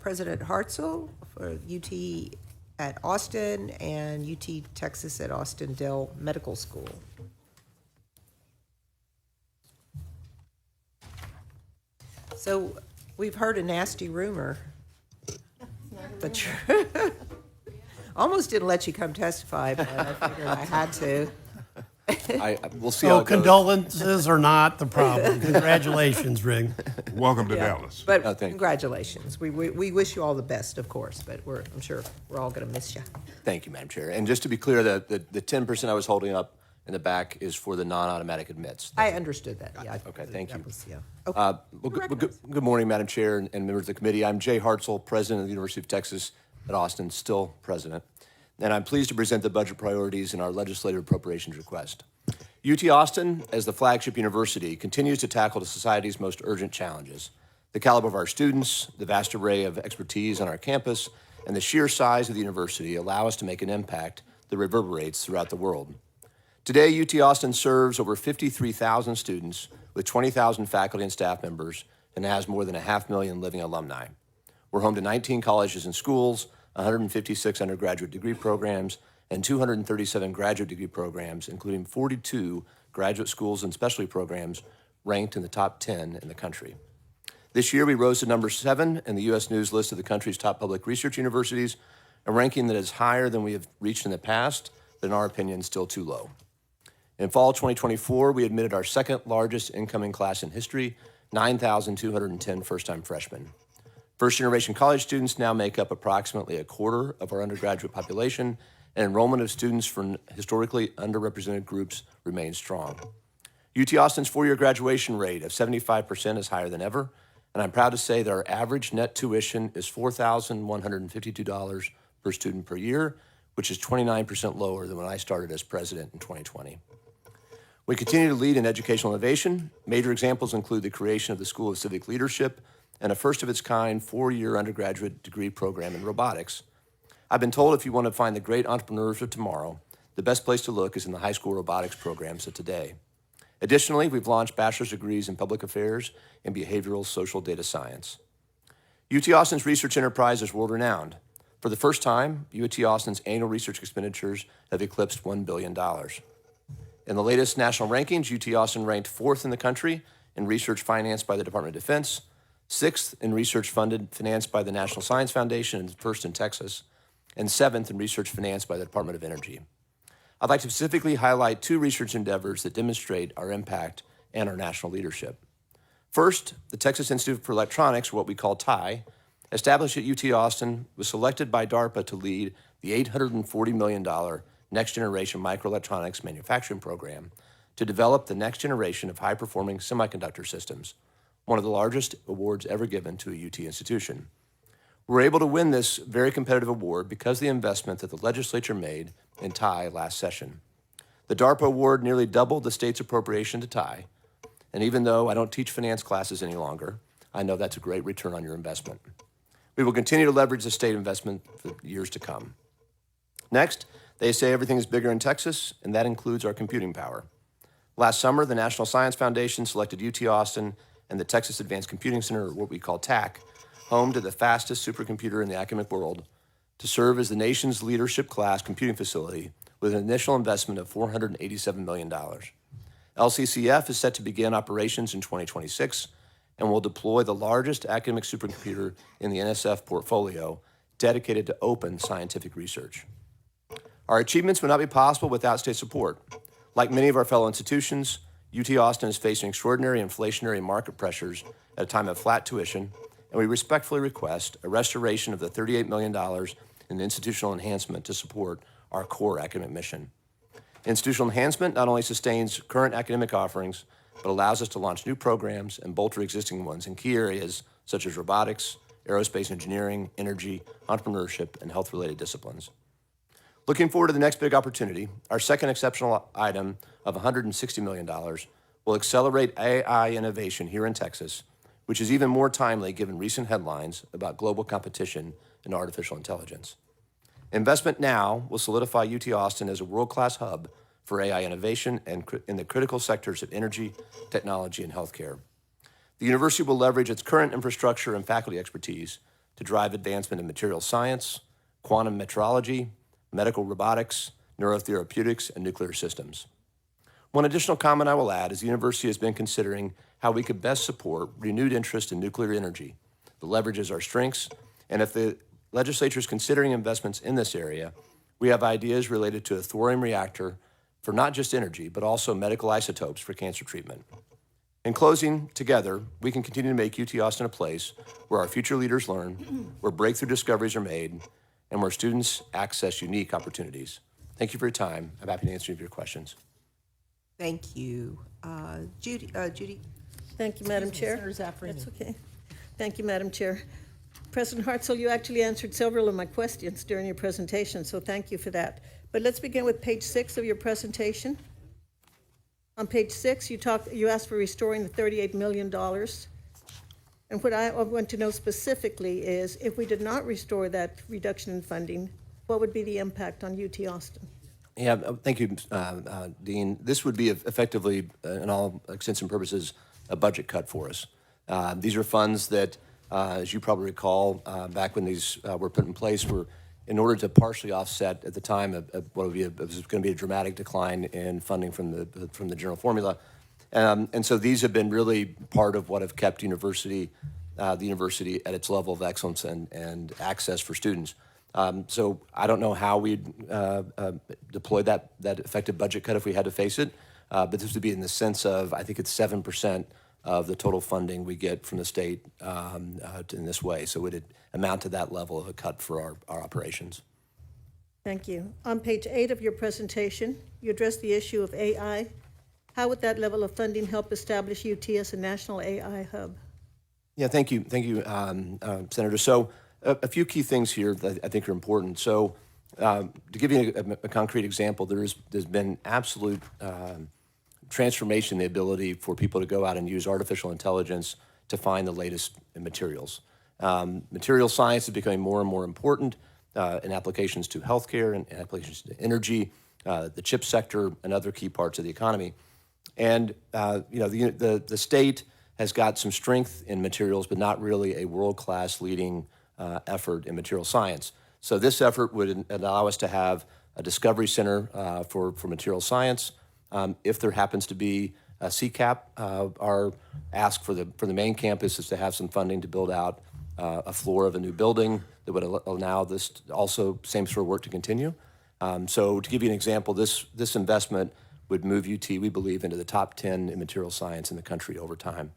President Hartzell for UT at Austin and UT Texas at Austin Dell Medical School. So we've heard a nasty rumor. Almost didn't let you come testify, but I figured I had to. We'll see how it goes. Condolences are not the problem. Congratulations, Ring. Welcome to Dallas. But thank you. congratulations. We wish you all the best, of course, but I'm sure we're all going to miss you. Thank you, Madam Chair. And just to be clear, the 10% I was holding up in the back is for the non-automatic admits. I understood that, yeah. Okay, thank you. Okay. Good morning, Madam Chair and members of the committee. I'm Jay Hartzell, President of the University of Texas at Austin, still President. And I'm pleased to present the budget priorities in our legislative appropriations request. UT Austin, as the flagship university, continues to tackle the society's most urgent challenges. The caliber of our students, the vast array of expertise on our campus, and the sheer size of the university allow us to make an impact that reverberates throughout the world. Today, UT Austin serves over 53,000 students with 20,000 faculty and staff members and has more than 500,000 living alumni. We're home to 19 colleges and schools, 156 undergraduate degree programs, and 237 graduate degree programs, including 42 graduate schools and specialty programs ranked in the top 10 in the country. This year, we rose to number 7 in the U.S. News list of the country's top public research universities, a ranking that is higher than we have reached in the past, but in our opinion, still too low. In fall 2024, we admitted our second largest incoming class in history, 9,210 first-time freshmen. First-generation college students now make up approximately a quarter of our undergraduate population, and enrollment of students from historically underrepresented groups remains strong. UT Austin's four-year graduation rate of 75% is higher than ever, and I'm proud to say that our average net tuition is $4,152 per student per year, which is 29% lower than when I started as president in 2020. We continue to lead in educational innovation. Major examples include the creation of the School of Civic Leadership and a first-of-its-kind four-year undergraduate degree program in robotics. I've been told if you want to find the great entrepreneurs of tomorrow, the best place to look is in the high school robotics programs of today. Additionally, we've launched bachelor's degrees in public affairs and behavioral social data science. UT Austin's research enterprise is world-renowned. For the first time, UT Austin's annual research expenditures have eclipsed $1 billion. In the latest national rankings, UT Austin ranked 4th in the country in research financed by the Department of Defense, 6th in research financed by the National Science Foundation and 1st in Texas, and 7th in research financed by the Department of Energy. I'd like to specifically highlight 2 research endeavors that demonstrate our impact and our national leadership. First, the Texas Institute for Electronics, or what we call TIE, established at UT Austin, was selected by DARPA to lead the $840 million Next Generation Microelectronics Manufacturing Program to develop the next generation of high-performing semiconductor systems, one of the largest awards ever given to a UT institution. We were able to win this very competitive award because of the investment that the legislature made in TIE last session. The DARPA award nearly doubled the state's appropriation to TIE, and even though I don't teach finance classes any longer, I know that's a great return on your investment. We will continue to leverage the state investment for years to come. Next, they say everything is bigger in Texas, and that includes our computing power. Last summer, the National Science Foundation selected UT Austin and the Texas Advanced Computing Center, or what we call TAC, home to the fastest supercomputer in the academic world, to serve as the nation's leadership class computing facility with an initial investment of $487 million. LCCF is set to begin operations in 2026 and will deploy the largest academic supercomputer in the NSF portfolio dedicated to open scientific research. Our achievements would not be possible without state support. Like many of our fellow institutions, UT Austin is facing extraordinary inflationary market pressures at a time of flat tuition, and we respectfully request a restoration of the $38 million in institutional enhancement to support our core academic mission. Institutional enhancement not only sustains current academic offerings, but allows us to launch new programs and bolster existing ones in key areas such as robotics, aerospace engineering, energy, entrepreneurship, and health-related disciplines. Looking forward to the next big opportunity, our second exceptional item of $160 million will accelerate AI innovation here in Texas, which is even more timely given recent headlines about global competition in artificial intelligence. Investment now will solidify UT Austin as a world-class hub for AI innovation and in the critical sectors of energy, technology, and healthcare. The university will leverage its current infrastructure and faculty expertise to drive advancement in material science, quantum metrology, medical robotics, neurotherapeutics, and nuclear systems. One additional comment I will add is the university has been considering how we could best support renewed interest in nuclear energy that leverages our strengths, and if the legislature is considering investments in this area, we have ideas related to a thorium reactor for not just energy, but also medical isotopes for cancer treatment. In closing, together, we can continue to make UT Austin a place where our future leaders learn, where breakthrough discoveries are made, and where students access unique opportunities. Thank you for your time. I'm happy to answer any of your questions. Thank you. Judy? Thank you, Madam Chair. Senator Zaffirini. That's okay. Thank you, Madam Chair. President Hartzell, you actually answered several of my questions during your presentation, so thank you for that. But let's begin with page 6 of your presentation. On page 6, you asked for restoring the $38 million. And what I want to know specifically is, if we did not restore that reduction in funding, what would be the impact on UT Austin? Yeah, thank you, Dean. This would be effectively, in all intents and purposes, a budget cut for us. These are funds that, as you probably recall, back when these were put in place, were in order to partially offset at the time what was going to be a dramatic decline in funding from the general formula, and so these have been really part of what have kept the university at its level of excellence and access for students. So I don't know how we'd deploy that effective budget cut if we had to face it, but this would be in the sense of, I think it's 7% of the total funding we get from the state in this way. So it would amount to that level of a cut for our operations. Thank you. On page 8 of your presentation, you addressed the issue of AI. How would that level of funding help establish UT as a national AI hub? Yeah, thank you, Senator. So a few key things here that I think are important. So to give you a concrete example, there's been absolute transformation in the ability for people to go out and use artificial intelligence to find the latest materials. Material science is becoming more and more important in applications to healthcare and applications to energy, the chip sector, and other key parts of the economy. And the state has got some strength in materials, but not really a world-class leading effort in material science. So this effort would allow us to have a discovery center for material science. If there happens to be a CCAP, our ask for the main campus is to have some funding to build out a floor of a new building that would allow this also same sort of work to continue. So to give you an example, this investment would move UT, we believe, into the top 10 in material science in the country over time.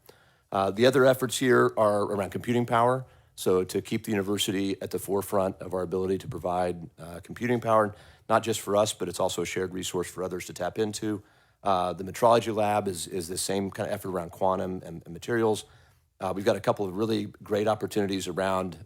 The other efforts here are around computing power. So to keep the university at the forefront of our ability to provide computing power, not just for us, but it's also a shared resource for others to tap into. The metrology lab is the same kind of effort around quantum and materials. We've got a couple of really great opportunities around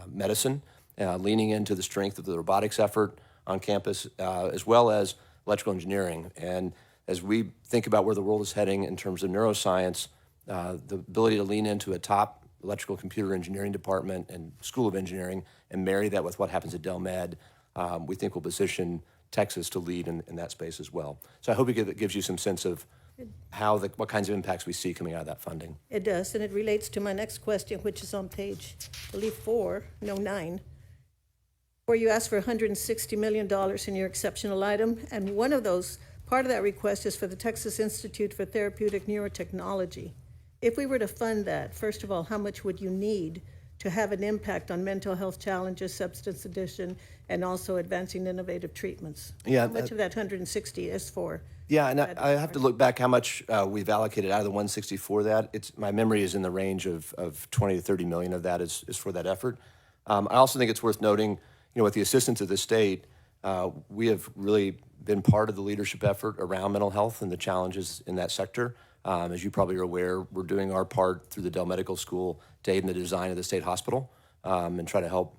medicine, leaning into the strength of the robotics effort on campus, as well as electrical engineering. And as we think about where the world is heading in terms of neuroscience, the ability to lean into a top electrical computer engineering department and School of Engineering and marry that with what happens at Del Med, we think will position Texas to lead in that space as well. So I hope it gives you some sense of what kinds of impacts we see coming out of that funding. It does, and it relates to my next question, which is on page, I believe 9, where you asked for $160 million in your exceptional item, and one of those, part of that request is for the Texas Institute for Therapeutic Neurotechnology. If we were to fund that, first of all, how much would you need to have an impact on mental health challenges, substance addiction, and also advancing innovative treatments? Yeah, how much of that 160 is for? Yeah, and I have to look back how much we've allocated out of the 160 for that. My memory is in the range of 20 to 30 million of that is for that effort. I also think it's worth noting, with the assistance of the state, we have really been part of the leadership effort around mental health and the challenges in that sector. As you probably are aware, we're doing our part through the Dell Medical School to aid in the design of the state hospital and try to help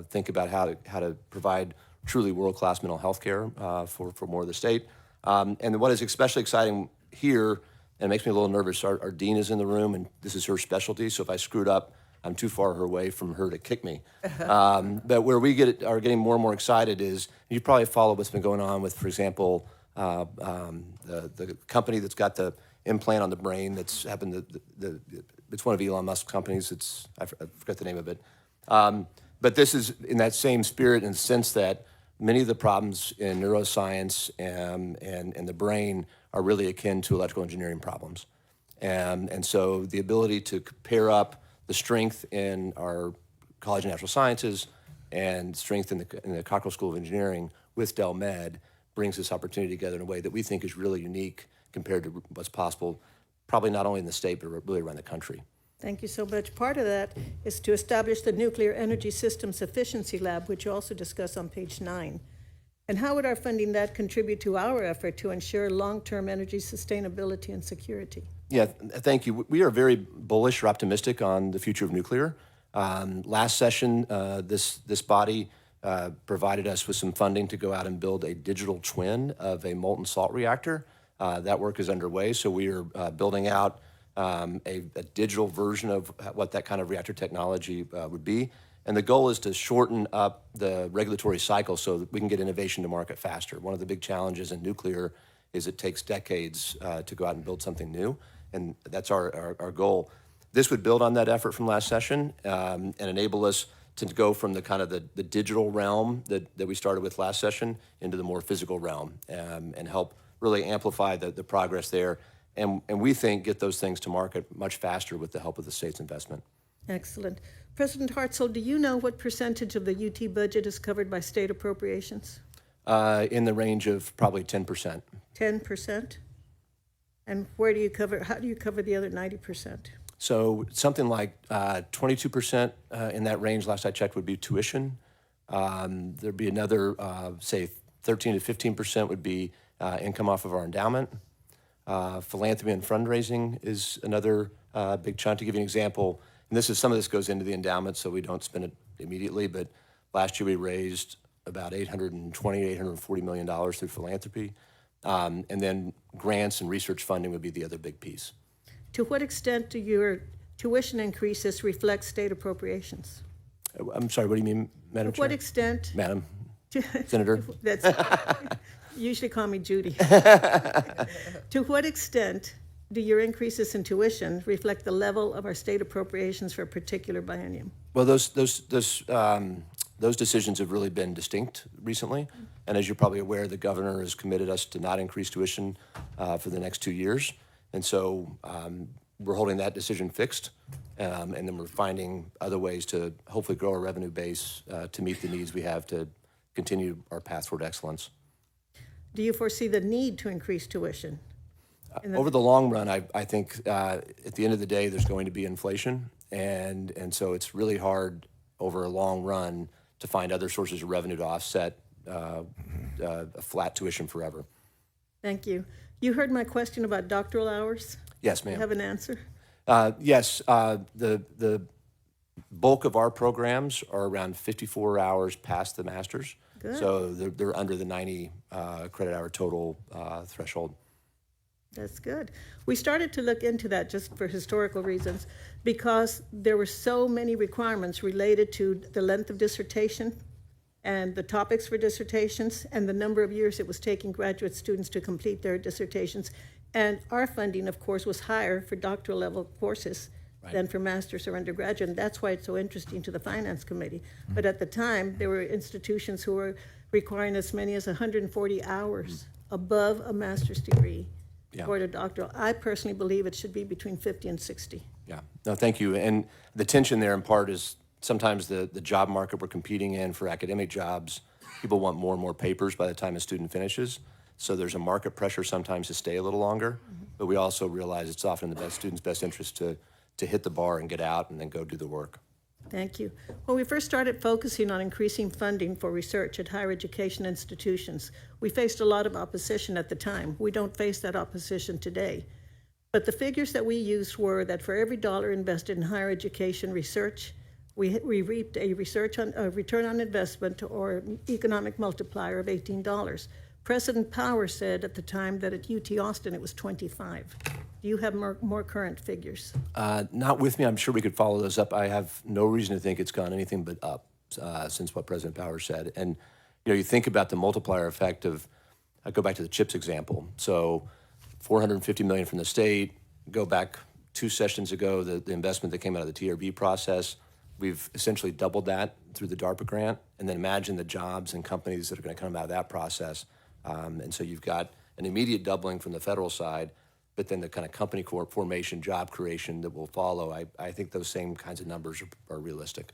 think about how to provide truly world-class mental health care for more of the state. And what is especially exciting here, and it makes me a little nervous, our dean is in the room, and this is her specialty, so if I screwed up, I'm too far away from her to kick me. But where we are getting more and more excited is, you probably follow what's been going on with, for example, the company that's got the implant on the brain that's happened. It's one of Elon Musk's companies. I forgot the name of it. But this is in that same spirit in the sense that many of the problems in neuroscience and the brain are really akin to electrical engineering problems. And so the ability to pair up the strength in our College of Natural Sciences and strength in the Cockrell School of Engineering with Del Med brings this opportunity together in a way that we think is really unique compared to what's possible, probably not only in the state, but really around the country. Thank you so much. Part of that is to establish the Nuclear Energy Systems Efficiency Lab, which you also discuss on page 9. And how would our funding that contribute to our effort to ensure long-term energy sustainability and security? Yeah, thank you. We are very bullish or optimistic on the future of nuclear. Last session, this body provided us with some funding to go out and build a digital twin of a molten salt reactor. That work is underway, so we are building out a digital version of what that kind of reactor technology would be. And the goal is to shorten up the regulatory cycle so that we can get innovation to market faster. One of the big challenges in nuclear is it takes decades to go out and build something new, and that's our goal. This would build on that effort from last session and enable us to go from the kind of the digital realm that we started with last session into the more physical realm and help really amplify the progress there. And we think get those things to market much faster with the help of the state's investment. Excellent. President Hartzell, do you know what percentage of the UT budget is covered by state appropriations? In the range of probably 10%. 10%? And how do you cover the other 90%? So something like 22% in that range, last I checked, would be tuition. There'd be another, say, 13 to 15% would be income off of our endowment. Philanthropy and fundraising is another big chunk. To give you an example, and some of this goes into the endowment, so we don't spend it immediately, but last year we raised about $840 million through philanthropy. And then grants and research funding would be the other big piece. To what extent do your tuition increases reflect state appropriations? I'm sorry, what do you mean, Madam To what Chair? extent? Madam Senator? That's, usually call me Judy. To what extent do your increases in tuition reflect the level of our state appropriations for a particular biennium? Well, those decisions have really been distinct recently. And as you're probably aware, the governor has committed us to not increase tuition for the next 2 years. And so we're holding that decision fixed. And then we're finding other ways to hopefully grow our revenue base to meet the needs we have to continue our path toward excellence. Do you foresee the need to increase tuition? Over the long run, I think at the end of the day, there's going to be inflation. And so it's really hard over a long run to find other sources of revenue to offset a flat tuition forever. Thank you. You heard my question about doctoral hours? Yes, Do you ma'am. have an answer? Yes, the bulk of our programs are around 54 hours past the master's. Good. So they're under the 90 credit hour total threshold. That's good. We started to look into that just for historical reasons because there were so many requirements related to the length of dissertation and the topics for dissertations and the number of years it was taking graduate students to complete their dissertations. And our funding, of course, was higher for doctoral level courses than for master's or undergraduate. And that's why it's so interesting to the Finance Committee. But at the time, there were institutions who were requiring as many as 140 hours above a master's degree for a doctoral. I personally believe it should be between 50 and 60. Yeah, no, thank you. And the tension there in part is sometimes the job market we're competing in for academic jobs, people want more and more papers by the time a student finishes. So there's a market pressure sometimes to stay a little longer, but we also realize it's often in the student's best interest to hit the bar and get out and then go do the work. Thank you. When we first started focusing on increasing funding for research at higher education institutions, we faced a lot of opposition at the time. We don't face that opposition today. But the figures that we used were that for every dollar invested in higher education research, we reaped a return on investment or economic multiplier of $18. President Power said at the time that at UT Austin it was 25. Do you have more current figures? Not with me. I'm sure we could follow those up. I have no reason to think it's gone anything but up since what President Power said. And you think about the multiplier effect of, I go back to the CHIPS example. So $450 million from the state, go back 2 sessions ago, the investment that came out of the TRB process, We've essentially doubled that through the DARPA grant, and then imagine the jobs and companies that are going to come out of that process. And so you've got an immediate doubling from the federal side, but then the kind of company formation, job creation that will follow. I think those same kinds of numbers are realistic.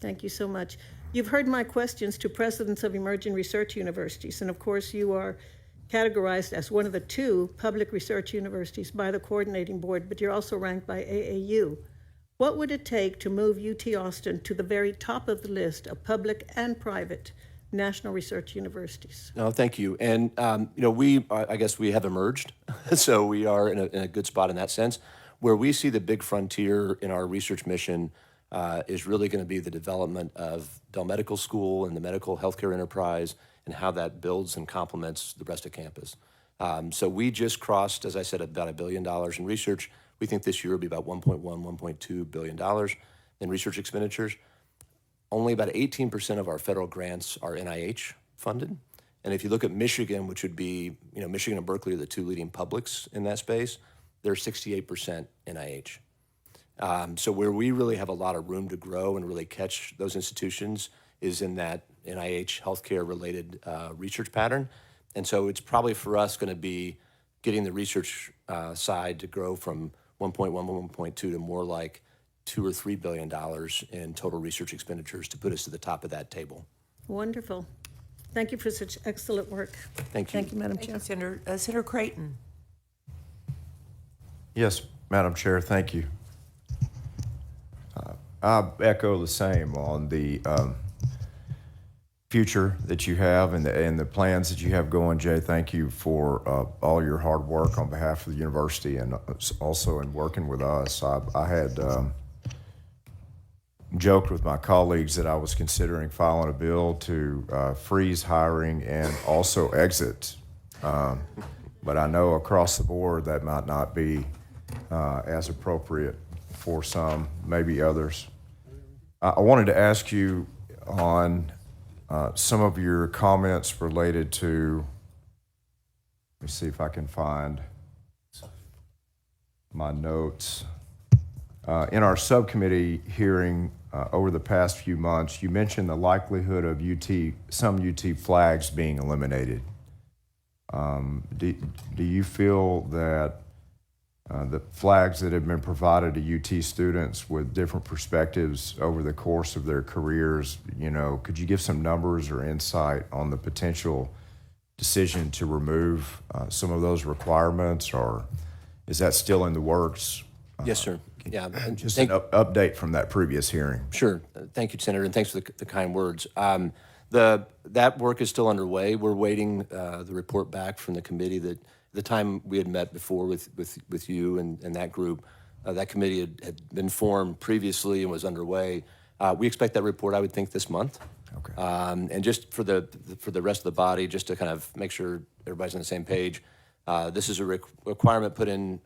Thank you so much. You've heard my questions to presidents of emerging research universities, and of course you are categorized as one of the 2 public research universities by the coordinating board, but you're also ranked by AAU. What would it take to move UT Austin to the very top of the list of public and private national research universities? No, thank you. And, I guess we have emerged. So we are in a good spot in that sense. Where we see the big frontier in our research mission is really going to be the development of Dell Medical School and the medical healthcare enterprise and how that builds and complements the rest of campus. So we just crossed, as I said, about $1 billion in research. We think this year will be about $1.1, $1.2 billion in research expenditures. Only about 18% of our federal grants are NIH funded. And if you look at Michigan, which would be, Michigan and Berkeley are the 2 leading publics in that space, they're 68% NIH. So where we really have a lot of room to grow and really catch those institutions is in that NIH healthcare related research pattern. And so it's probably for us going to be getting the research side to grow from 1.1, 1.2 to more like $2 or $3 billion in total research expenditures to put us to the top of that table. Wonderful. Thank you for such excellent work. Thank you. Thank you, Madam Thank Chair. you, Senator Creighton. Yes, Madam Chair, thank you. I echo the same on the future that you have and the plans that you have going, Jay. Thank you for all your hard work on behalf of the university and also in working with us. I had joked with my colleagues that I was considering filing a bill to freeze hiring and also exit. But I know across the board that might not be as appropriate for some, maybe others. I wanted to ask you on some of your comments related to, let me see if I can find my notes. In our subcommittee hearing over the past few months, you mentioned the likelihood of some UT flags being eliminated. Do you feel that the flags that have been provided to UT students with different perspectives over the course of their careers, could you give some numbers or insight on the potential decision to remove some of those requirements, or is that still in the works? Yes, sir. Yeah. and Just thank- an update from that previous hearing. Sure. Thank you, Senator, and thanks for the kind words. That work is still underway. We're waiting the report back from the committee that the time we had met before with you and that group. That committee had been formed previously and was underway. We expect that report, I would think, this month. Okay. And just for the rest of the body, just to kind of make sure everybody's on the same page, this is a requirement put in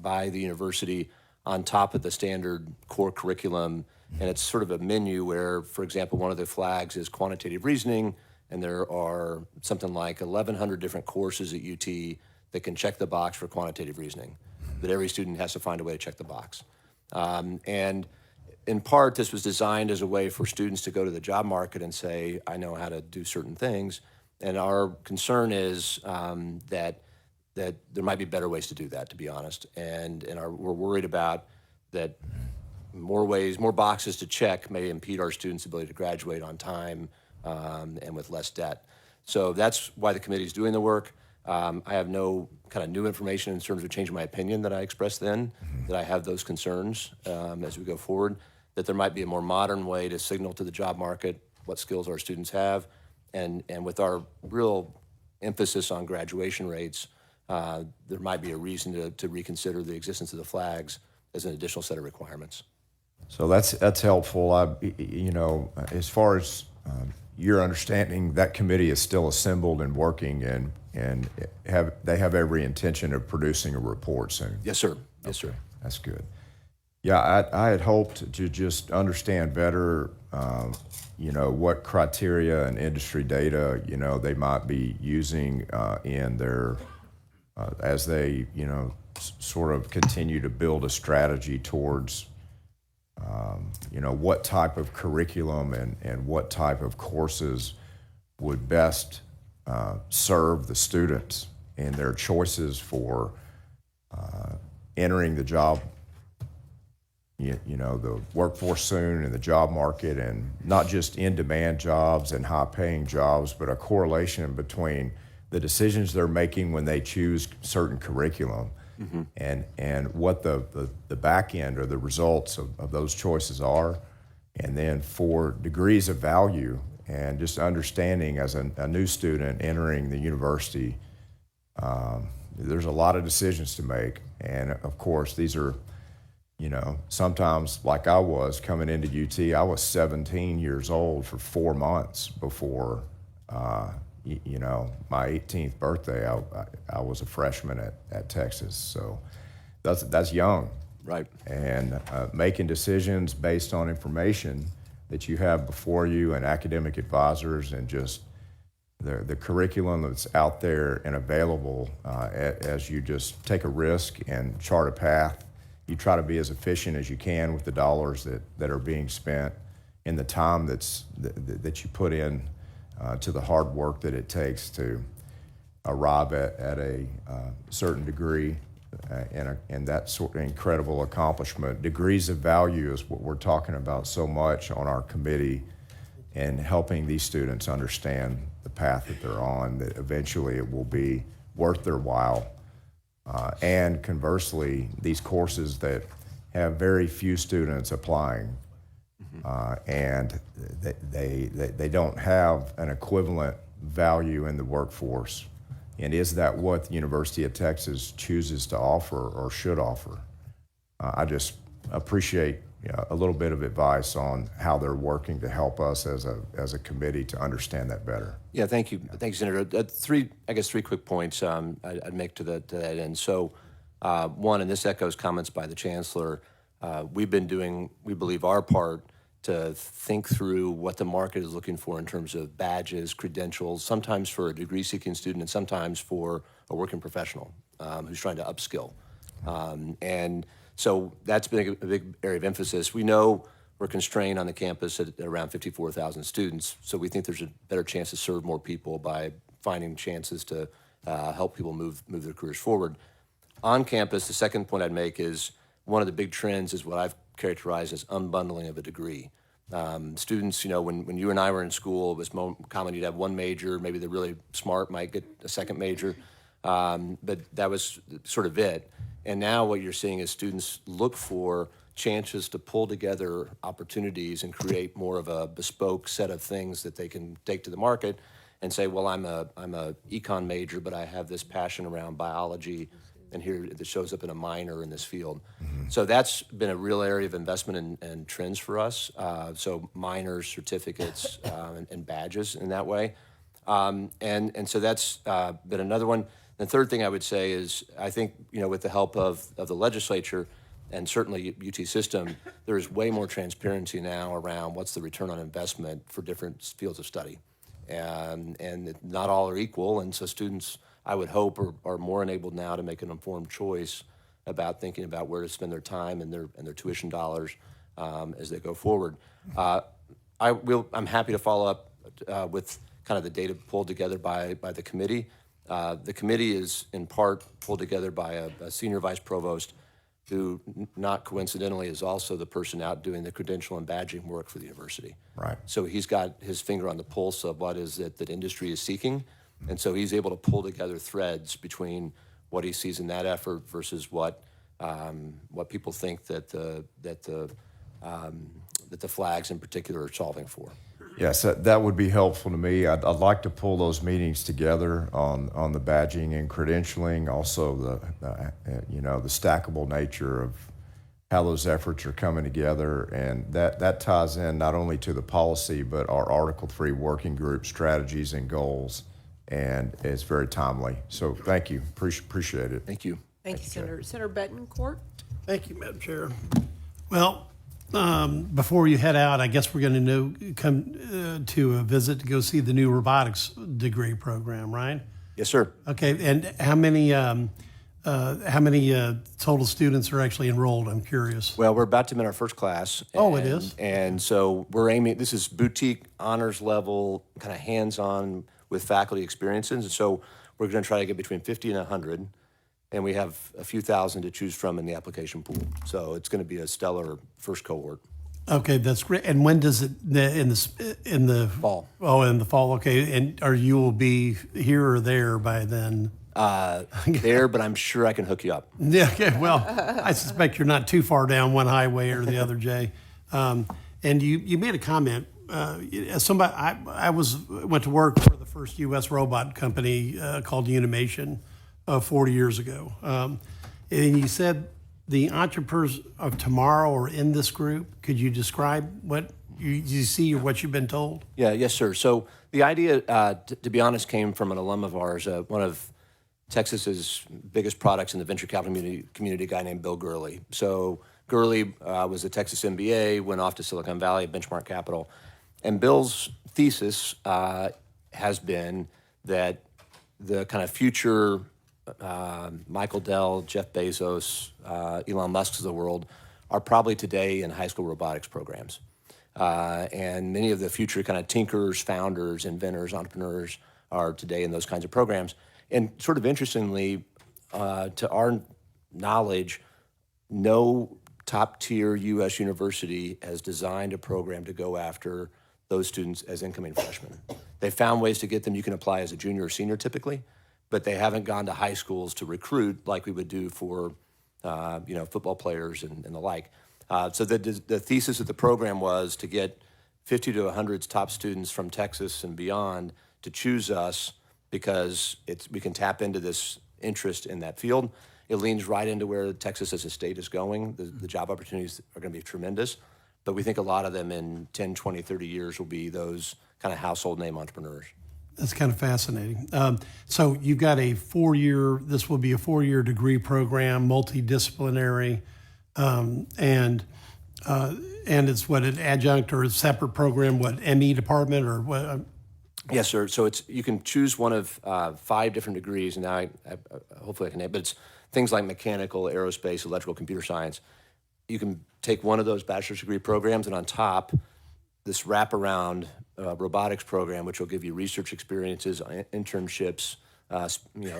by the university on top of the standard core curriculum. And it's sort of a menu where, for example, one of the flags is quantitative reasoning, and there are something like 1,100 different courses at UT that can check the box for quantitative reasoning, but every student has to find a way to check the box. And in part, this was designed as a way for students to go to the job market and say, I know how to do certain things. And our concern is that there might be better ways to do that, to be honest. And we're worried about that more boxes to check may impede our students' ability to graduate on time and with less debt. So that's why the committee is doing the work. I have no kind of new information in terms of changing my opinion that I expressed then, that I have those concerns as we go forward, that there might be a more modern way to signal to the job market what skills our students have. And with our real emphasis on graduation rates, there might be a reason to reconsider the existence of the flags as an additional set of requirements. So that's helpful. As far as your understanding, that committee is still assembled and working, and they have every intention of producing a report soon. Yes, sir. Yes, sir. That's good. Yeah, I had hoped to just understand better, what criteria and industry data, they might be using in their, as they, sort of continue to build a strategy towards what type of curriculum and what type of courses would best serve the students in their choices for entering the job, the workforce soon and the job market, and not just in-demand jobs and high-paying jobs, but a correlation between the decisions they're making when they choose certain curriculum and what the back end or the results of those choices are. And then for degrees of value and just understanding as a new student entering the university, there's a lot of decisions to make. And of course, these are, sometimes like I was coming into UT, I was 17 years old for 4 months before, my 18th birthday. I was a freshman at Texas. So that's young. Right. And making decisions based on information that you have before you and academic advisors and just the curriculum that's out there and available as you just take a risk and chart a path. You try to be as efficient as you can with the dollars that are being spent and the time that you put in to the hard work that it takes to arrive at a certain degree and that sort of incredible accomplishment. Degrees of value is what we're talking about so much on our committee, and helping these students understand the path that they're on, that eventually it will be worth their while. And conversely, these courses that have very few students applying, and they don't have an equivalent value in the workforce. And is that what the University of Texas chooses to offer or should offer? I just appreciate a little bit of advice on how they're working to help us as a committee to understand that better. Yeah, thank you. Thank you, Senator. Three quick points I'd make to that end. So, one, and this echoes comments by the Chancellor, we've been doing, we believe, our part to think through what the market is looking for in terms of badges, credentials, sometimes for a degree-seeking student and sometimes for a working professional who's trying to upskill. And so that's been a big area of emphasis. We know we're constrained on the campus at around 54,000 students, so we think there's a better chance to serve more people by finding chances to help people move their careers forward. On campus, the second point I'd make is one of the big trends is what I've characterized as unbundling of a degree. Students, when you and I were in school, it was common you'd have one major, maybe the really smart might get a second major, but that was sort of it. And now what you're seeing is students look for chances to pull together opportunities and create more of a bespoke set of things that they can take to the market and say, well, I'm a econ major, but I have this passion around biology, and here it shows up in a minor in this field. So that's been a real area of investment and trends for us. So minors, certificates, and badges in that way. And so that's been another one. The third thing I would say is I think, with the help of the legislature and certainly UT system, there's way more transparency now around what's the return on investment for different fields of study. And not all are equal, and so students, I would hope, are more enabled now to make an informed choice about thinking about where to spend their time and their tuition dollars as they go forward. I'm happy to follow up with kind of the data pulled together by the committee. The committee is in part pulled together by a senior vice provost who, not coincidentally, is also the person out doing the credential and badging work for the university. Right. So he's got his finger on the pulse of what is it that industry is seeking. And so he's able to pull together threads between what he sees in that effort versus what people think that the flags in particular are solving for. Yes, that would be helpful to me. I'd like to pull those meetings together on the badging and credentialing, also the stackable nature of how those efforts are coming together, and that ties in not only to the policy but our Article 3 working group strategies and goals, and it's very timely. So thank you, appreciate it. Thank you. Thank you, Senator. Senator Betancourt? Thank you, Madam Chair. Well, before you head out, I guess we're going to come to a visit to go see the new robotics degree program, right? Yes, sir. Okay, and how many How many total students are actually enrolled? I'm curious. Well, we're about to admit our first class. Oh, it is? And so we're aiming, this is boutique, honors level, kind of hands-on with faculty experiences. And so we're going to try to get between 50 and 100. And we have a few thousand to choose from in the application pool. So it's going to be a stellar first cohort. Okay, that's great. And when does it in the Fall. Oh, in the fall. Okay, and you will be here or there by then? There, but I'm sure I can hook you up. Yeah. Okay. Well, I suspect you're not too far down one highway or the other, Jay. And you made a comment. As somebody, I went to work for the first U.S. robot company called Unimation 40 years ago, and you said the entrepreneurs of tomorrow are in this group. Could you describe what you see or what you've been told? Yeah, yes, sir. So the idea, to be honest, came from an alum of ours, one of Texas's biggest products in the venture capital community, a guy named Bill Gurley. So Gurley was a Texas MBA, went off to Silicon Valley, Benchmark Capital. And Bill's thesis has been that the kind of future Michael Dell, Jeff Bezos, Elon Musk's of the world are probably today in high school robotics programs. And many of the future kind of tinkers, founders, inventors, entrepreneurs are today in those kinds of programs. And sort of interestingly, to our knowledge, no top-tier U.S. university has designed a program to go after those students as incoming freshmen. They found ways to get them. You can apply as a junior or senior typically, but they haven't gone to high schools to recruit like we would do for football players and the like. So the thesis of the program was to get 50 to 100 top students from Texas and beyond to choose us because we can tap into this interest in that field. It leans right into where Texas as a state is going. The job opportunities are going to be tremendous, but we think a lot of them in 10, 20, 30 years will be those kind of household name entrepreneurs. That's kind of fascinating. So you've got this will be a 4-year degree program, multidisciplinary, and it's an adjunct or a separate program, ME department or what? Yes, sir. So you can choose one of 5 different degrees, and now I hopefully I can name, but it's things like mechanical, aerospace, electrical, computer science. You can take one of those bachelor's degree programs, and on top, this wraparound robotics program, which will give you research experiences, internships,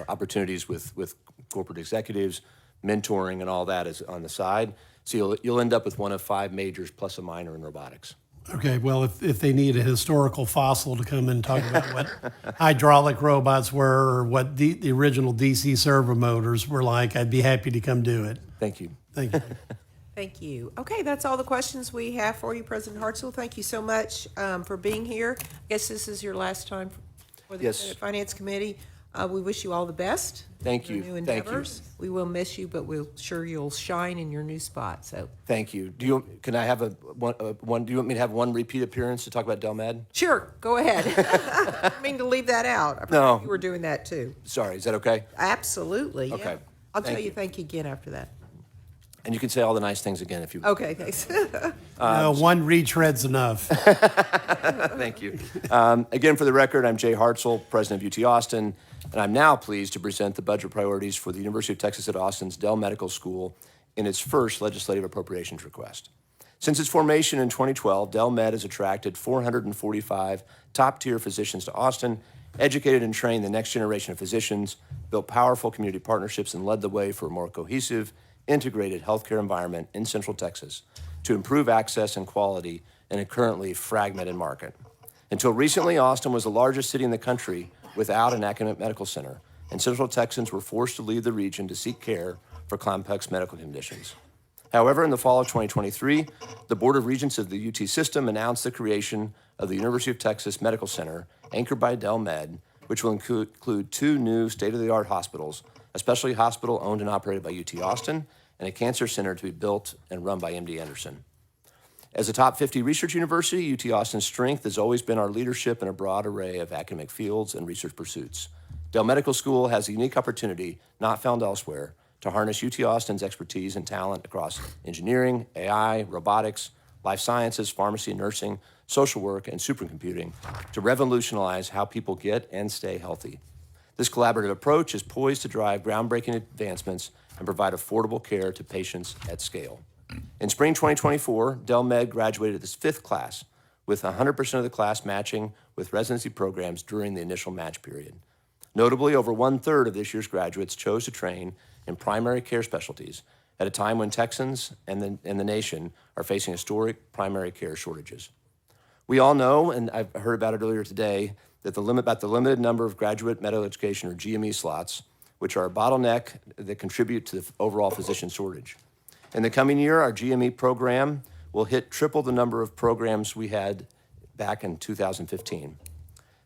opportunities with corporate executives, mentoring, and all that is on the side. So you'll end up with one of 5 majors plus a minor in robotics. Okay, well, if they need a historical fossil to come and talk about what hydraulic robots were or what the original DC servo motors were like, I'd be happy to come do it. Thank you. Thank you. Thank you. Okay, that's all the questions we have for you, President Hartzell. Thank you so much for being here. I guess this is your last time for the Yes. Senate Finance Committee. We wish you all the best. Thank in you. your new Thank you. endeavors. We will miss you, but we're sure you'll shine in your new spot. So Thank you. Can I have one? Do you want me to have one repeat appearance to talk about Delmed? sure, go ahead. I didn't mean to leave that out. I No. forgot you were doing that too. Sorry, is that okay? Absolutely. Yeah. Okay. I'll tell Thank you you. thank you again after that. And you can say all the nice things again if you. Okay, thanks. One retread's enough. Thank you. Again, for the record, I'm Jay Hartzell, president of UT Austin, and I'm now pleased to present the budget priorities for the University of Texas at Austin's Dell Medical School in its first legislative appropriations request. Since its formation in 2012, Dell Med has attracted 445 top-tier physicians to Austin, educated and trained the next generation of physicians, built powerful community partnerships, and led the way for a more cohesive, integrated healthcare environment in Central Texas to improve access and quality in a currently fragmented market. Until recently, Austin was the largest city in the country without an academic medical center, and Central Texans were forced to leave the region to seek care for complex medical conditions. However, in the fall of 2023, the Board of Regents of the UT system announced the creation of the University of Texas Medical Center, anchored by Dell Med, which will include 2 new state-of-the-art hospitals, a specialty hospital owned and operated by UT Austin, and a cancer center to be built and run by MD Anderson. As a top 50 research university, UT Austin's strength has always been our leadership in a broad array of academic fields and research pursuits. Dell Medical School has a unique opportunity, not found elsewhere, to harness UT Austin's expertise and talent across engineering, AI, robotics, life sciences, pharmacy, nursing, social work, and supercomputing to revolutionize how people get and stay healthy. This collaborative approach is poised to drive groundbreaking advancements and provide affordable care to patients at scale. In spring 2024, Del Med graduated its 5th class, with 100% of the class matching with residency programs during the initial match period. Notably, over 1/3 of this year's graduates chose to train in primary care specialties at a time when Texans and the nation are facing historic primary care shortages. We all know, and I've heard about it earlier today, that the limited number of graduate medical education or GME slots, which are a bottleneck that contribute to the overall physician shortage. In the coming year, our GME program will hit triple the number of programs we had back in 2015.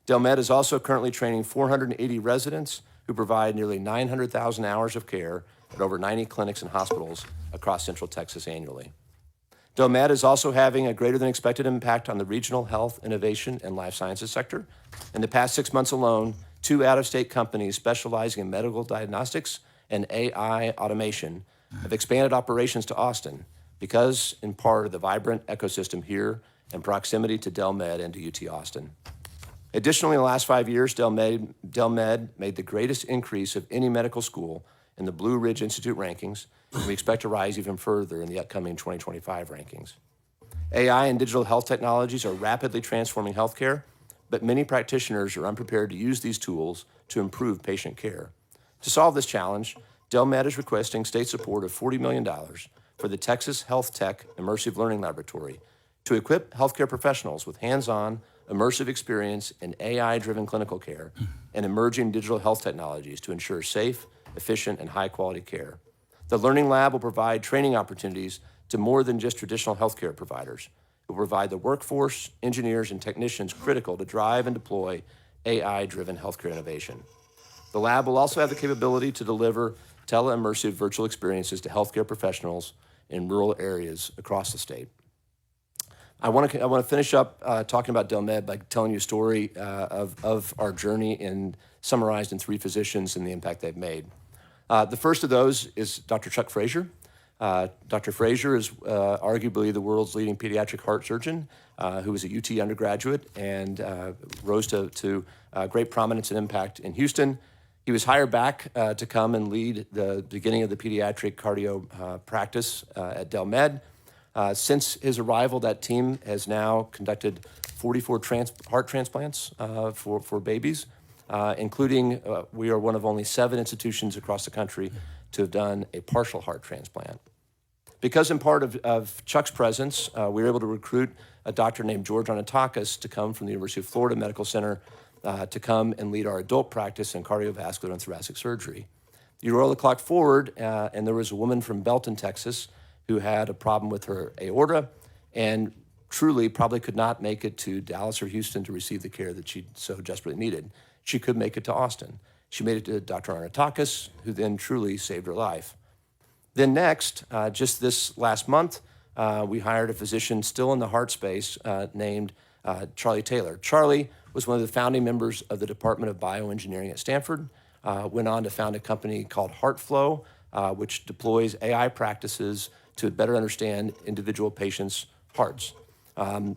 Del Med is also currently training 480 residents who provide nearly 900,000 hours of care at over 90 clinics and hospitals across Central Texas annually. Del Med is also having a greater than expected impact on the regional health, innovation, and life sciences sector. In the past 6 months alone, 2 out-of-state companies specializing in medical diagnostics and AI automation have expanded operations to Austin because, in part, of the vibrant ecosystem here and proximity to Del Med and to UT Austin. Additionally, in the last 5 years, Del Med made the greatest increase of any medical school in the Blue Ridge Institute rankings, and we expect to rise even further in the upcoming 2025 rankings. AI and digital health technologies are rapidly transforming healthcare, but many practitioners are unprepared to use these tools to improve patient care. To solve this challenge, Del Med is requesting state support of $40 million for the Texas Health Tech Immersive Learning Laboratory to equip healthcare professionals with hands-on, immersive experience in AI-driven clinical care and emerging digital health technologies to ensure safe, efficient, and high-quality care. The Learning Lab will provide training opportunities to more than just traditional healthcare providers. It will provide the workforce, engineers, and technicians critical to drive and deploy AI-driven healthcare innovation. The lab will also have the capability to deliver tele-immersive virtual experiences to healthcare professionals in rural areas across the state. I want to finish up talking about Del Med by telling you a story of our journey summarized in 3 physicians and the impact they've made. The first of those is Dr. Chuck Frazier. Dr. Frazier is arguably the world's leading pediatric heart surgeon who was a UT undergraduate and rose to great prominence and impact in Houston. He was hired back to come and lead the beginning of the pediatric cardio practice at Del Med. Since his arrival, that team has now conducted 44 heart transplants for babies, including we are one of only 7 institutions across the country to have done a partial heart transplant. Because in part of Chuck's presence, we were able to recruit a doctor named George Anatakis to come from the University of Florida Medical Center to come and lead our adult practice in cardiovascular and thoracic surgery. You roll the clock forward, and there was a woman from Belton, Texas, who had a problem with her aorta and truly probably could not make it to Dallas or Houston to receive the care that she so desperately needed. She could make it to Austin. She made it to Dr. Anatakis, who then truly saved her life. Then next, just this last month, we hired a physician still in the heart space named Charlie Taylor. Charlie was one of the founding members of the Department of Bioengineering at Stanford, went on to found a company called HeartFlow, which deploys AI practices to better understand individual patients' hearts.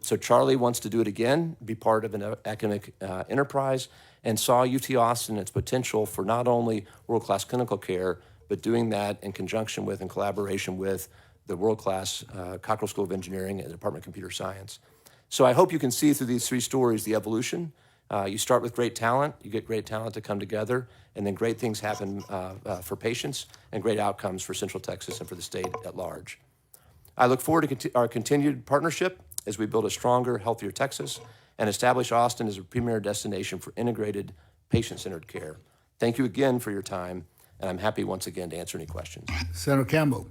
So Charlie wants to do it again, be part of an academic enterprise, and saw UT Austin its potential for not only world-class clinical care, but doing that in conjunction with and collaboration with the world-class Cockrell School of Engineering and the Department of Computer Science. So I hope you can see through these 3 stories the evolution. You start with great talent, you get great talent to come together, and then great things happen for patients and great outcomes for Central Texas and for the state at large. I look forward to our continued partnership as we build a stronger, healthier Texas and establish Austin as a premier destination for integrated, patient-centered care. Thank you again for your time, and I'm happy once again to answer any questions. Senator Campbell.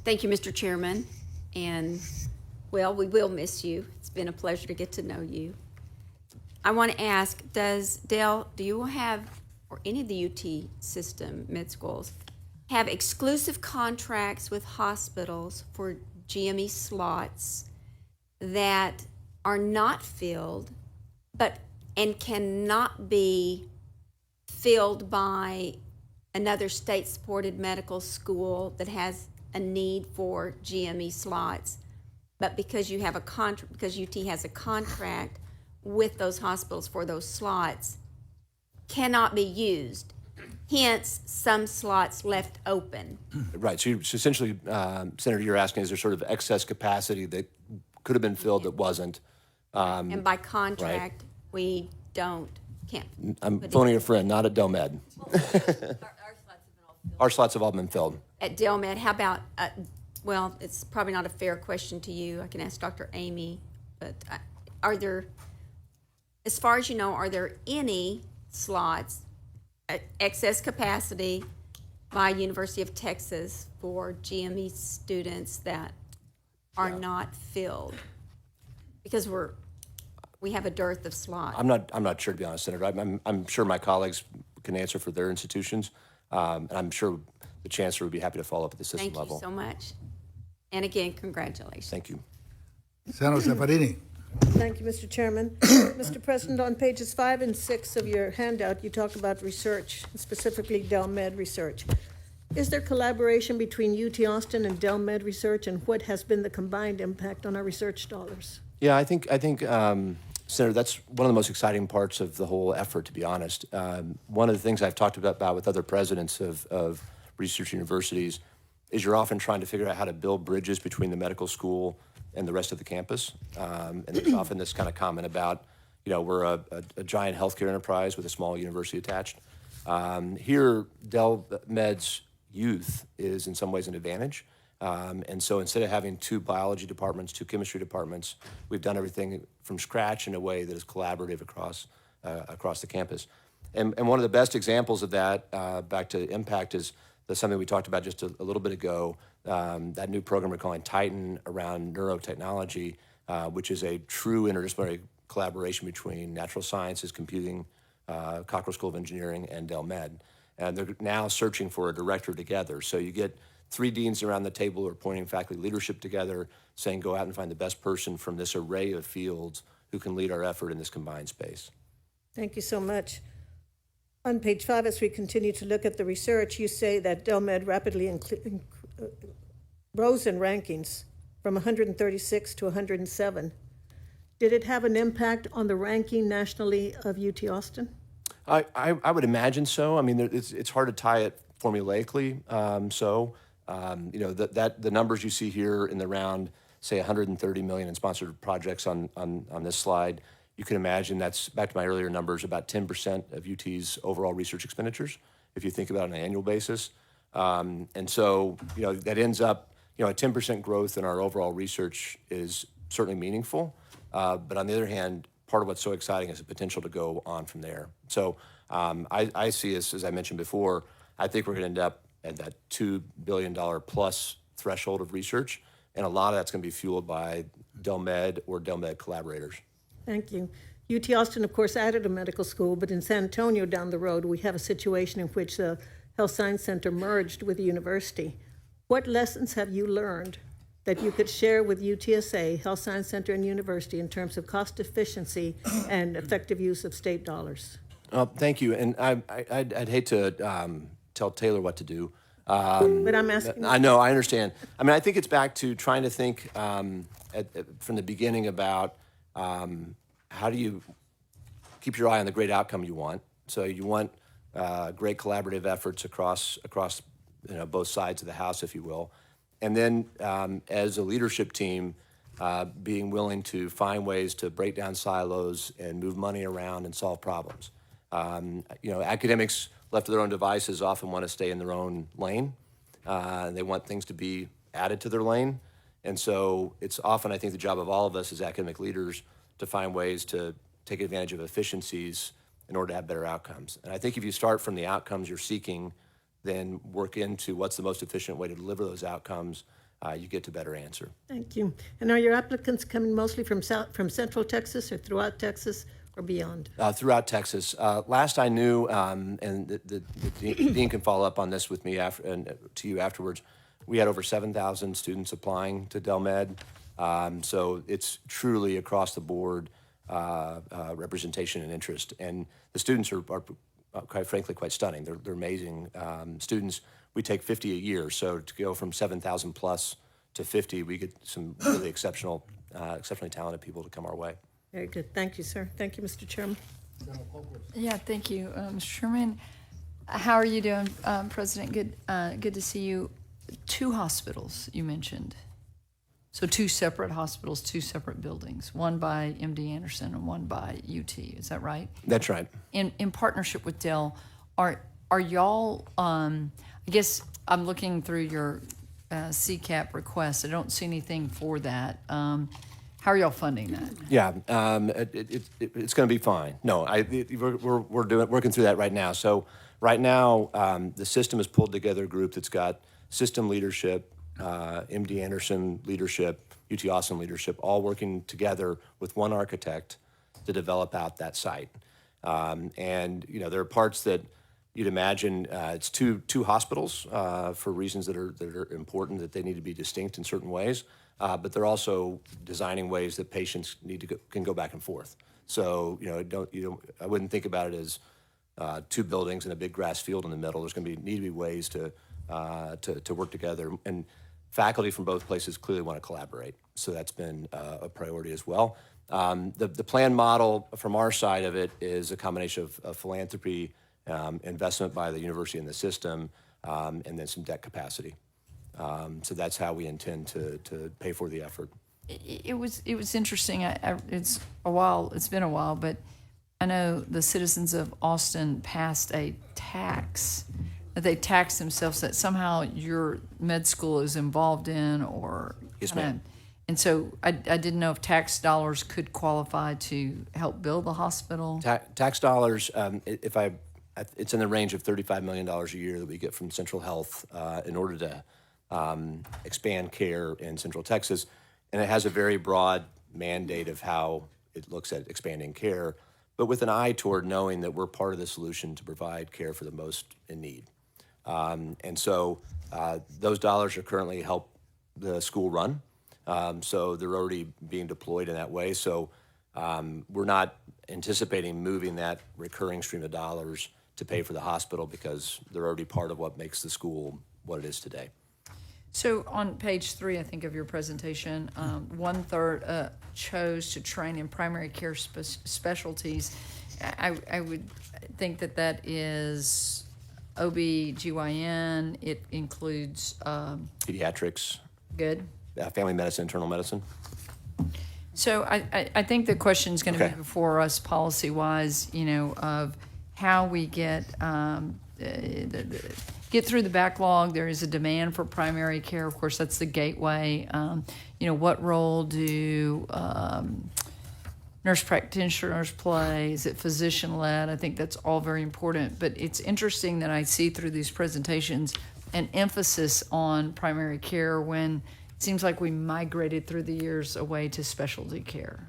Thank you, Mr. Chairman. And, well, we will miss you. It's been a pleasure to get to know you. I want to ask, do you have, or any of the UT system med schools, have exclusive contracts with hospitals for GME slots that are not filled, and cannot be filled by another state-supported medical school that has a need for GME slots, but because you have because UT has a contract with those hospitals for those slots, cannot be used. Hence, some slots left open. Right. So essentially, Senator, you're asking, is there sort of excess capacity that could have been filled that wasn't? And by contract, we can't. I'm put it phoning a friend, not at Delmed. Our slots have all been filled. At Delmed, how about, well, it's probably not a fair question to you. I can ask Dr. Amy, but are there, as far as you know, are there any slots, excess capacity by University of Texas for GME students that are not filled? Because we have a dearth of slots. I'm not sure, to be honest, Senator. I'm sure my colleagues can answer for their institutions, and I'm sure the chancellor would be happy to follow up at the system Thank level. you so much. And again, congratulations. Thank you. Senator Safarini. Thank you, Mr. Chairman. Mr. President, on pages 5 and 6 of your handout, you talk about research, specifically Delmed research. Is there collaboration between UT Austin and Delmed research, and what has been the combined impact on our research dollars? Yeah, I think Senator, that's one of the most exciting parts of the whole effort, to be honest. One of the things I've talked about with other presidents of research universities is you're often trying to figure out how to build bridges between the medical school and the rest of the campus. And there's often this kind of comment about, we're a giant healthcare enterprise with a small university attached. Here, Delmed's youth is in some ways an advantage. And so instead of having 2 biology departments, 2 chemistry departments, we've done everything from scratch in a way that is collaborative across the campus. And one of the best examples of that, back to impact, is something we talked about just a little bit ago, that new program we're calling Titan around neurotechnology, which is a true interdisciplinary collaboration between natural sciences, computing, Cockrell School of Engineering, and Delmed. And they're now searching for a director together. So you get 3 deans around the table who are pointing faculty leadership together, saying go out and find the best person from this array of fields who can lead our effort in this combined space. Thank you so much. On page 5, as we continue to look at the research, you say that Delmed rapidly rose in rankings from 136 to 107. Did it have an impact on the ranking nationally of UT Austin? I would imagine so. I mean, it's hard to tie it formulaically. The numbers you see here in the round, say 130 million in sponsored projects on this slide, you can imagine that's, back to my earlier numbers, about 10% of UT's overall research expenditures, if you think about it on an annual basis. And so, that ends up, a 10% growth in our overall research is certainly meaningful. But on the other hand, part of what's so exciting is the potential to go on from there. So I see us, as I mentioned before, I think we're going to end up at that $2 billion plus threshold of research. And a lot of that's going to be fueled by Delmed or Delmed collaborators. Thank you. UT Austin, of course, added a medical school, but in San Antonio down the road, we have a situation in which the Health Science Center merged with the university. What lessons have you learned that you could share with UTSA, Health Science Center, and university in terms of cost efficiency and effective use of state dollars? Thank you. And I'd hate to tell Taylor what to do. But I'm asking. I know, I understand. I mean, I think it's back to trying to think from the beginning about how do you keep your eye on the great outcome you want. So you want great collaborative efforts across both sides of the house, if you will. And then as a leadership team, being willing to find ways to break down silos and move money around and solve problems. Academics left to their own devices often want to stay in their own lane. They want things to be added to their lane. And so it's often, I think, the job of all of us as academic leaders to find ways to take advantage of efficiencies in order to have better outcomes. And I think if you start from the outcomes you're seeking, then work into what's the most efficient way to deliver those outcomes, you get to a better answer. Thank you. And are your applicants coming mostly from Central Texas or throughout Texas or beyond? Throughout Texas. Last I knew, and the dean can follow up on this with me and to you afterwards, we had over 7,000 students applying to Delmed. So it's truly across the board representation and interest. And the students are quite frankly quite stunning. They're amazing students. We take 50 a year, so to go from 7,000 plus to 50, we get some really exceptionally talented people to come our way. Very good. Thank you, sir. Thank you, Mr. Chairman. Yeah, thank you, Mr. Sherman. How are you doing, President? Good to see you. 2 hospitals you mentioned. So 2 separate hospitals, 2 separate buildings, one by MD Anderson and one by UT. Is that right? That's right. In partnership with Dell, are y'all? I guess I'm looking through your CCAP request. I don't see anything for that. How are y'all funding that? Yeah, it's going to be fine. No, we're working through that right now. So right now, the system has pulled together a group that's got system leadership, MD Anderson leadership, UT Austin leadership, all working together with one architect to develop out that site. And there are parts that you'd imagine it's two hospitals for reasons that are important, that they need to be distinct in certain ways. But they're also designing ways that patients can go back and forth. So I wouldn't think about it as 2 buildings and a big grass field in the middle. There's going to need to be ways to work together, and faculty from both places clearly want to collaborate. So that's been a priority as well. The plan model from our side of it is a combination of philanthropy, investment by the university in the system, and then some debt capacity. So that's how we intend to pay for the effort. It was interesting. It's been a while, but I know the citizens of Austin passed a tax that they tax themselves that somehow your med school is involved in, or Yes, ma'am. And so I didn't know if tax dollars could qualify to help build the hospital. Tax dollars, it's in the range of $35 million a year that we get from Central Health in order to expand care in Central Texas. And it has a very broad mandate of how it looks at expanding care, but with an eye toward knowing that we're part of the solution to provide care for the most in need. And so those dollars are currently help the school run. So they're already being deployed in that way. So we're not anticipating moving that recurring stream of dollars to pay for the hospital because they're already part of what makes the school what it is today. So on page 3, I think, of your presentation, 1/3 chose to train in primary care specialties. I would think that is OB/GYN. It includes Pediatrics, good. family medicine, internal medicine. So I think the question is going to Okay. be before us policy-wise, of how we get through the backlog. There is a demand for primary care. Of course, that's the gateway. What role do nurse practitioners play? Is it physician-led? I think that's all very important. But it's interesting that I see through these presentations an emphasis on primary care when it seems like we migrated through the years away to specialty care.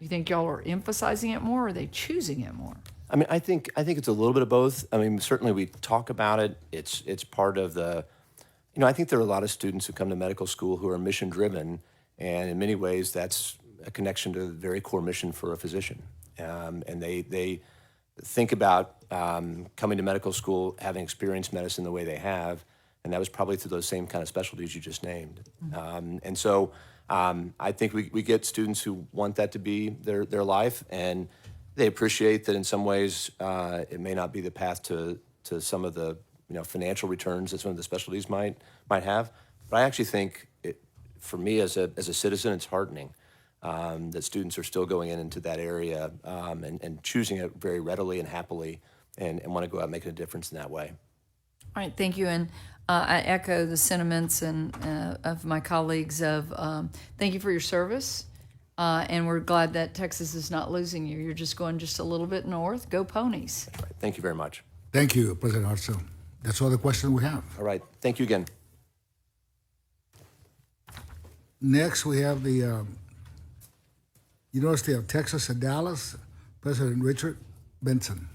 You think y'all are emphasizing it more, or are they choosing it more? I mean, I think it's a little bit of both. I mean, certainly we talk about it. It's part of the, I think there are a lot of students who come to medical school who are mission driven, and in many ways that's a connection to the very core mission for a physician. And they think about coming to medical school, having experienced medicine the way they have, and that was probably through those same kind of specialties you just named. And so I think we get students who want that to be their life, and they appreciate that in some ways it may not be the path to some of the financial returns that some of the specialties might have. But I actually think for me as a citizen, it's heartening that students are still going into that area and choosing it very readily and happily, and want to go out and make a difference in that way. All right, thank you. And I echo the sentiments of my colleagues of thank you for your service. And we're glad that Texas is not losing you. You're just going just a little bit north. Go Ponies. All right, thank you very much. Thank you, President Hartzell. That's all the questions we have. All right, thank you again. Next, we have the University of Texas at Dallas, President Richard Benson.